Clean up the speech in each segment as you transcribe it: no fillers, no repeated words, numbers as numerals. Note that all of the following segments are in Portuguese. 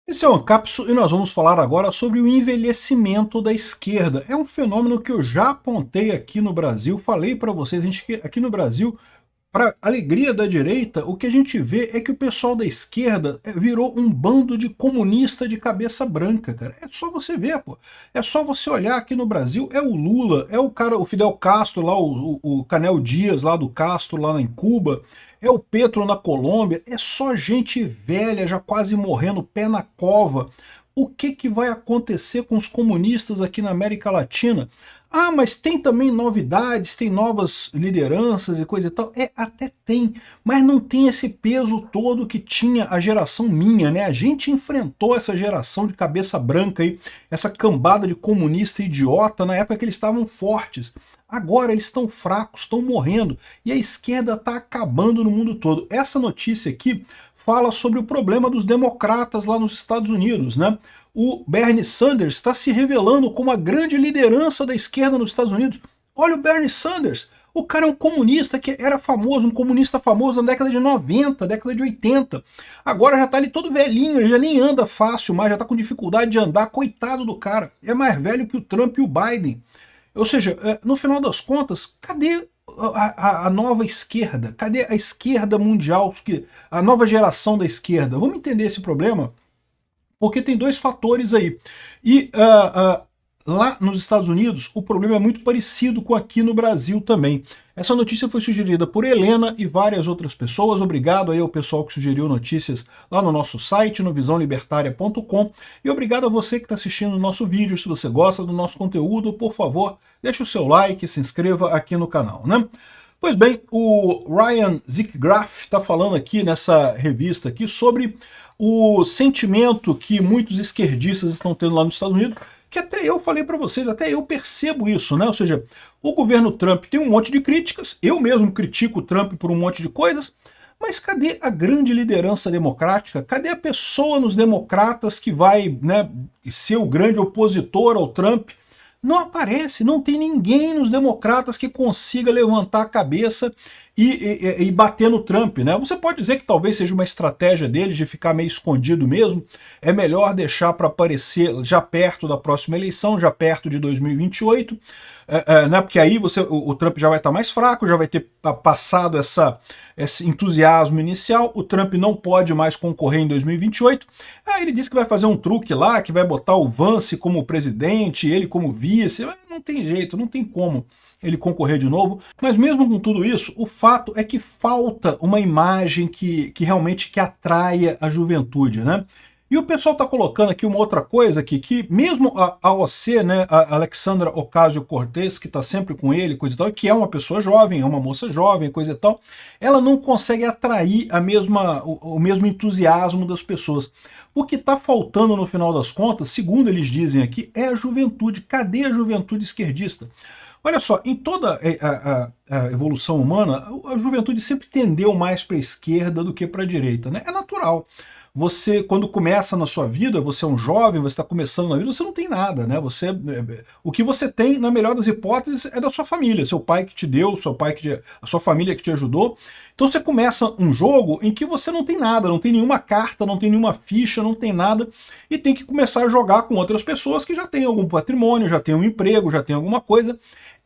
Esse é o Ancapso e nós vamos falar agora sobre o envelhecimento da esquerda. É um fenômeno que eu já apontei aqui no Brasil, falei para vocês, aqui no Brasil, para alegria da direita, o que a gente vê é que o pessoal da esquerda virou um bando de comunista de cabeça branca, cara. É só você ver, pô. É só você olhar aqui no Brasil, é o Lula, é o cara, o Fidel Castro lá, o Canel Dias lá do Castro lá em Cuba, é o Petro na Colômbia, é só gente velha, já quase morrendo, pé na cova. O que vai acontecer com os comunistas aqui na América Latina? Ah, mas tem também novidades, tem novas lideranças e coisa e tal. É, até tem, mas não tem esse peso todo que tinha a geração minha, né? A gente enfrentou essa geração de cabeça branca aí, essa cambada de comunista idiota na época que eles estavam fortes. Agora eles estão fracos, estão morrendo, e a esquerda está acabando no mundo todo. Essa notícia aqui fala sobre o problema dos democratas lá nos Estados Unidos, né? O Bernie Sanders está se revelando como a grande liderança da esquerda nos Estados Unidos. Olha o Bernie Sanders, o cara é um comunista que era famoso, um comunista famoso na década de 90, década de 80. Agora já está ali todo velhinho, ele já nem anda fácil mais, já está com dificuldade de andar, coitado do cara. É mais velho que o Trump e o Biden. Ou seja, no final das contas, cadê a nova esquerda? Cadê a esquerda mundial, a nova geração da esquerda? Vamos entender esse problema? Porque tem dois fatores aí. E lá nos Estados Unidos, o problema é muito parecido com aqui no Brasil também. Essa notícia foi sugerida por Helena e várias outras pessoas. Obrigado aí ao pessoal que sugeriu notícias lá no nosso site, no visãolibertaria.com. E obrigado a você que está assistindo o nosso vídeo. Se você gosta do nosso conteúdo, por favor, deixe o seu like, se inscreva aqui no canal, né? Pois bem, o Ryan Zickgraf está falando aqui nessa revista aqui sobre o sentimento que muitos esquerdistas estão tendo lá nos Estados Unidos, que até eu falei para vocês, até eu percebo isso, né? Ou seja, o governo Trump tem um monte de críticas, eu mesmo critico o Trump por um monte de coisas, mas cadê a grande liderança democrática? Cadê a pessoa nos democratas que vai, né, ser o grande opositor ao Trump? Não aparece, não tem ninguém nos democratas que consiga levantar a cabeça e bater no Trump, né? Você pode dizer que talvez seja uma estratégia deles de ficar meio escondido mesmo, é melhor deixar para aparecer já perto da próxima eleição, já perto de 2028, né? Porque aí o Trump já vai estar mais fraco, já vai ter passado esse entusiasmo inicial, o Trump não pode mais concorrer em 2028, aí ele disse que vai fazer um truque lá, que vai botar o Vance como presidente, ele como vice, mas não tem jeito, não tem como ele concorrer de novo, mas mesmo com tudo isso, o fato é que falta uma imagem que realmente atraia a juventude, né? E o pessoal está colocando aqui uma outra coisa aqui, que mesmo a AOC, né, a Alexandra Ocasio-Cortez, que está sempre com ele, coisa e tal, que é uma pessoa jovem, é uma moça jovem, coisa e tal, ela não consegue atrair o mesmo entusiasmo das pessoas. O que está faltando no final das contas, segundo eles dizem aqui, é a juventude. Cadê a juventude esquerdista? Olha só, em toda a evolução humana, a juventude sempre tendeu mais para a esquerda do que para a direita, né? É natural. Você, quando começa na sua vida, você é um jovem, você está começando na vida, você não tem nada, né? O que você tem, na melhor das hipóteses, é da sua família, seu pai que te deu, a sua família que te ajudou. Então você começa um jogo em que você não tem nada, não tem nenhuma carta, não tem nenhuma ficha, não tem nada, e tem que começar a jogar com outras pessoas que já têm algum patrimônio, já têm um emprego, já têm alguma coisa.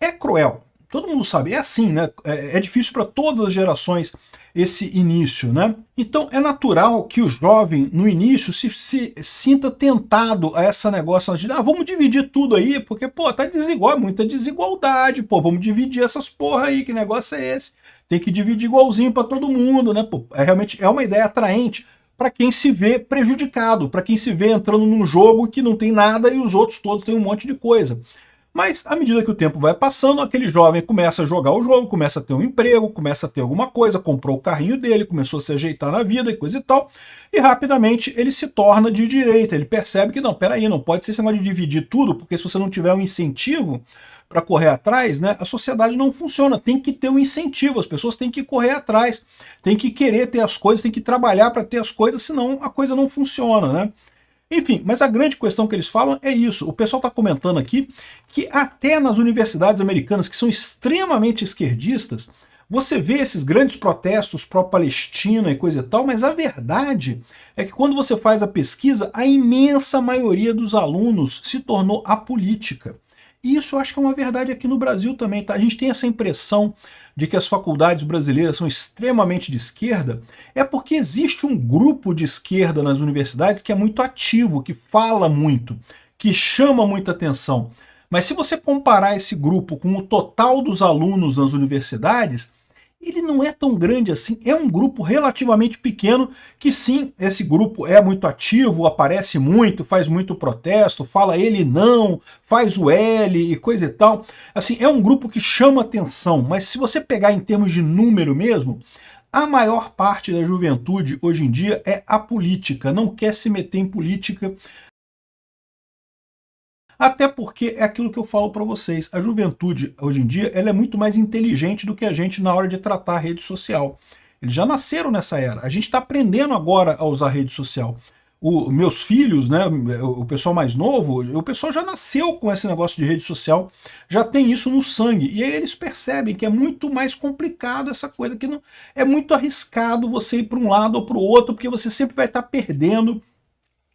É cruel, todo mundo sabe, é assim, né? É difícil para todas as gerações esse início, né? Então é natural que o jovem, no início, se sinta tentado a essa negócio de vamos dividir tudo aí, porque, pô, tá desigual, muita desigualdade, pô, vamos dividir essas porra aí, que negócio é esse? Tem que dividir igualzinho para todo mundo, né? Pô, realmente é uma ideia atraente para quem se vê prejudicado, para quem se vê entrando num jogo que não tem nada e os outros todos têm um monte de coisa. Mas, à medida que o tempo vai passando, aquele jovem começa a jogar o jogo, começa a ter um emprego, começa a ter alguma coisa, comprou o carrinho dele, começou a se ajeitar na vida e coisa e tal, e rapidamente ele se torna de direita, ele percebe que não, peraí, não pode ser esse negócio de dividir tudo, porque se você não tiver um incentivo para correr atrás, né, a sociedade não funciona, tem que ter um incentivo, as pessoas têm que correr atrás, têm que querer ter as coisas, têm que trabalhar para ter as coisas, senão a coisa não funciona, né? Enfim, mas a grande questão que eles falam é isso. O pessoal está comentando aqui que até nas universidades americanas, que são extremamente esquerdistas, Você vê esses grandes protestos pró-Palestina e coisa e tal, mas a verdade é que quando você faz a pesquisa, a imensa maioria dos alunos se tornou apolítica. E isso eu acho que é uma verdade aqui no Brasil também, tá? A gente tem essa impressão de que as faculdades brasileiras são extremamente de esquerda, é porque existe um grupo de esquerda nas universidades que é muito ativo, que fala muito, que chama muita atenção. Mas se você comparar esse grupo com o total dos alunos nas universidades, ele não é tão grande assim, é um grupo relativamente pequeno, que sim, esse grupo é muito ativo, aparece muito, faz muito protesto, fala ele não, faz o L e coisa e tal. Assim, é um grupo que chama atenção, mas se você pegar em termos de número mesmo, a maior parte da juventude hoje em dia é apolítica, não quer se meter em política. Até porque é aquilo que eu falo para vocês, a juventude hoje em dia ela é muito mais inteligente do que a gente na hora de tratar a rede social. Eles já nasceram nessa era, a gente está aprendendo agora a usar a rede social. Meus filhos, né, o pessoal mais novo, o pessoal já nasceu com esse negócio de rede social, já tem isso no sangue, e aí eles percebem que é muito mais complicado essa coisa, que não, é muito arriscado você ir para um lado ou para o outro, porque você sempre vai estar perdendo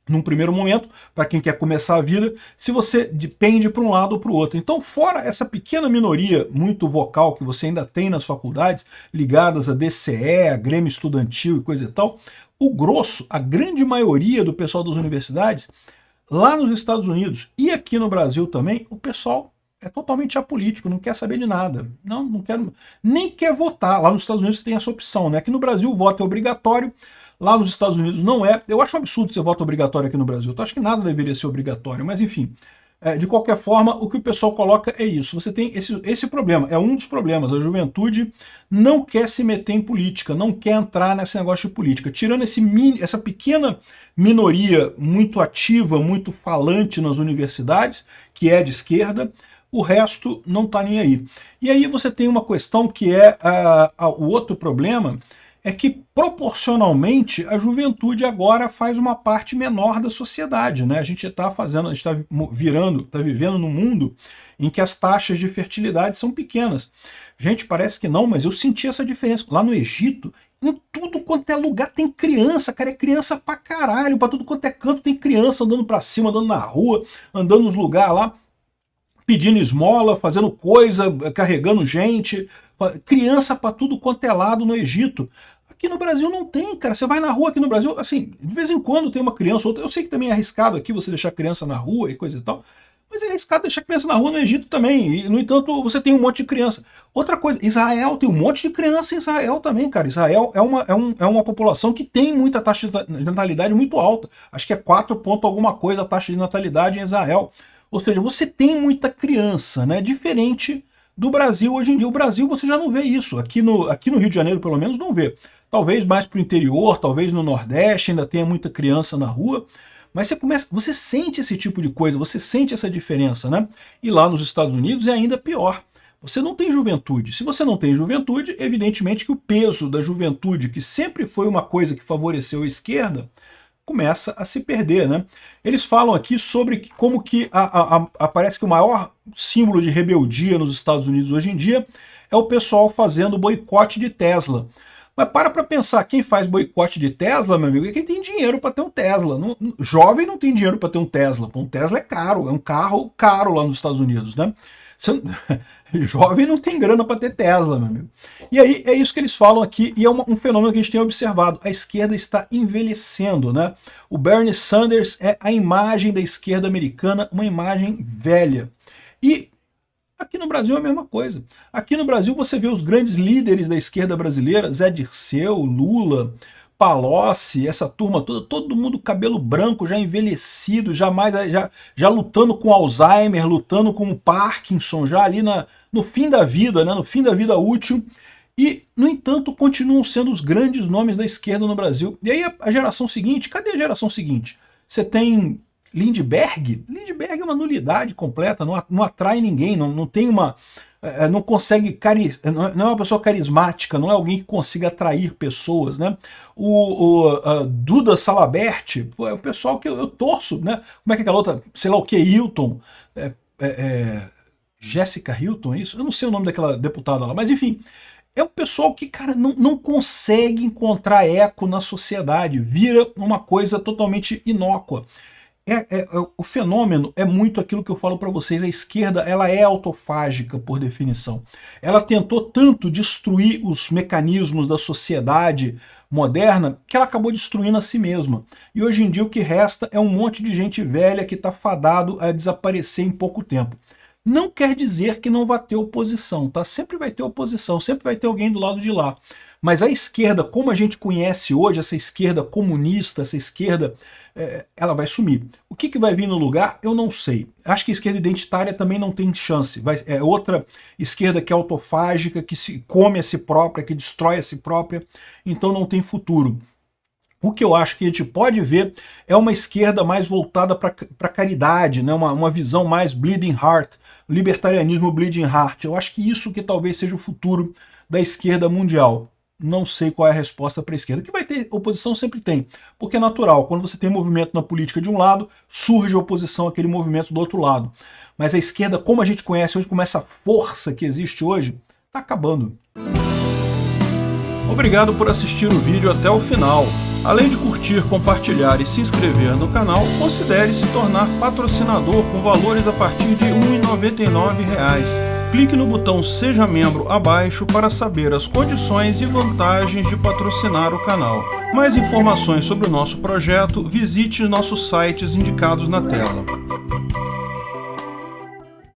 num primeiro momento, para quem quer começar a vida, se você depende para um lado ou para o outro. Então, fora essa pequena minoria muito vocal que você ainda tem nas faculdades, ligadas a DCE, a Grêmio Estudantil e coisa e tal, o grosso, a grande maioria do pessoal das universidades, lá nos Estados Unidos e aqui no Brasil também, o pessoal é totalmente apolítico, não quer saber de nada. Não quer, nem quer votar. Lá nos Estados Unidos você tem essa opção, né? Aqui no Brasil o voto é obrigatório, lá nos Estados Unidos não é. Eu acho um absurdo ser voto obrigatório aqui no Brasil. Eu acho que nada deveria ser obrigatório, mas enfim. De qualquer forma, o que o pessoal coloca é isso. Você tem esse problema, é um dos problemas. A juventude não quer se meter em política, não quer entrar nesse negócio de política. Tirando essa pequena minoria muito ativa, muito falante nas universidades, que é de esquerda, o resto não está nem aí. E aí você tem uma questão que é o outro problema, é que proporcionalmente a juventude agora faz uma parte menor da sociedade, né? A gente está vivendo num mundo em que as taxas de fertilidade são pequenas. Gente, parece que não, mas eu senti essa diferença. Lá no Egito, em tudo quanto é lugar tem criança, cara, é criança pra caralho, pra tudo quanto é canto tem criança andando pra cima, andando na rua, andando nos lugares lá, pedindo esmola, fazendo coisa, carregando gente, criança pra tudo quanto é lado no Egito. Aqui no Brasil não tem, cara. Você vai na rua aqui no Brasil, assim, de vez em quando tem uma criança, outra. Eu sei que também é arriscado aqui você deixar criança na rua e coisa e tal, mas é arriscado deixar criança na rua no Egito também. E, no entanto, você tem um monte de criança. Outra coisa, Israel tem um monte de criança em Israel também, cara. Israel é uma população que tem muita taxa de natalidade muito alta. Acho que é 4 ponto alguma coisa a taxa de natalidade em Israel. Ou seja, você tem muita criança, né? Diferente do Brasil hoje em dia. O Brasil você já não vê isso. Aqui no Rio de Janeiro, pelo menos, não vê. Talvez mais para o interior, talvez no Nordeste ainda tenha muita criança na rua, mas você sente esse tipo de coisa, você sente essa diferença, né? E lá nos Estados Unidos é ainda pior. Você não tem juventude. Se você não tem juventude, evidentemente que o peso da juventude, que sempre foi uma coisa que favoreceu a esquerda, começa a se perder, né? Eles falam aqui sobre como que parece que o maior símbolo de rebeldia nos Estados Unidos hoje em dia é o pessoal fazendo boicote de Tesla. Mas para pensar, quem faz boicote de Tesla, meu amigo, é quem tem dinheiro para ter um Tesla. Jovem não tem dinheiro para ter um Tesla. Um Tesla é caro, é um carro caro lá nos Estados Unidos, né? Jovem não tem grana para ter Tesla, meu amigo. E aí é isso que eles falam aqui, e é um fenômeno que a gente tem observado. A esquerda está envelhecendo, né? O Bernie Sanders é a imagem da esquerda americana, uma imagem velha. E aqui no Brasil é a mesma coisa. Aqui no Brasil você vê os grandes líderes da esquerda brasileira, Zé Dirceu, Lula, Palocci, essa turma toda, todo mundo cabelo branco, já envelhecido, já lutando com Alzheimer, lutando com o Parkinson, já ali no fim da vida, né, no fim da vida útil. E, no entanto, continuam sendo os grandes nomes da esquerda no Brasil. E aí a geração seguinte, cadê a geração seguinte? Você tem Lindbergh é uma nulidade completa, não atrai ninguém, não tem uma... não consegue, não é uma pessoa carismática, não é alguém que consiga atrair pessoas, né? Duda Salabert, é o pessoal que eu torço, né? Como é que é aquela outra, sei lá o que, Hilton, Jessica Hilton, é isso? Eu não sei o nome daquela deputada lá, mas enfim, é o pessoal que, cara, não consegue encontrar eco na sociedade, vira uma coisa totalmente inócua. O fenômeno é muito aquilo que eu falo para vocês, a esquerda ela é autofágica por definição. Ela tentou tanto destruir os mecanismos da sociedade moderna que ela acabou destruindo a si mesma. E hoje em dia o que resta é um monte de gente velha que está fadado a desaparecer em pouco tempo. Não quer dizer que não vai ter oposição, tá? Sempre vai ter oposição, sempre vai ter alguém do lado de lá. Mas a esquerda, como a gente conhece hoje, essa esquerda comunista, essa esquerda, ela vai sumir. O que vai vir no lugar, eu não sei. Acho que a esquerda identitária também não tem chance. É outra esquerda que é autofágica, que se come a si própria, que destrói a si própria, então não tem futuro. O que eu acho que a gente pode ver é uma esquerda mais voltada para a caridade, né? Uma visão mais bleeding heart, libertarianismo bleeding heart. Eu acho que isso que talvez seja o futuro da esquerda mundial. Não sei qual é a resposta para a esquerda. Que vai ter oposição, sempre tem, porque é natural. Quando você tem movimento na política de um lado, surge oposição àquele movimento do outro lado. Mas a esquerda, como a gente conhece hoje, com essa força que existe hoje, está acabando. Obrigado por assistir o vídeo até o final. Além de curtir, compartilhar e se inscrever no canal, considere se tornar patrocinador com valores a partir de R$ 1,99. Clique no botão Seja Membro abaixo para saber as condições e vantagens de patrocinar o canal. Mais informações sobre o nosso projeto, visite nossos sites indicados na tela.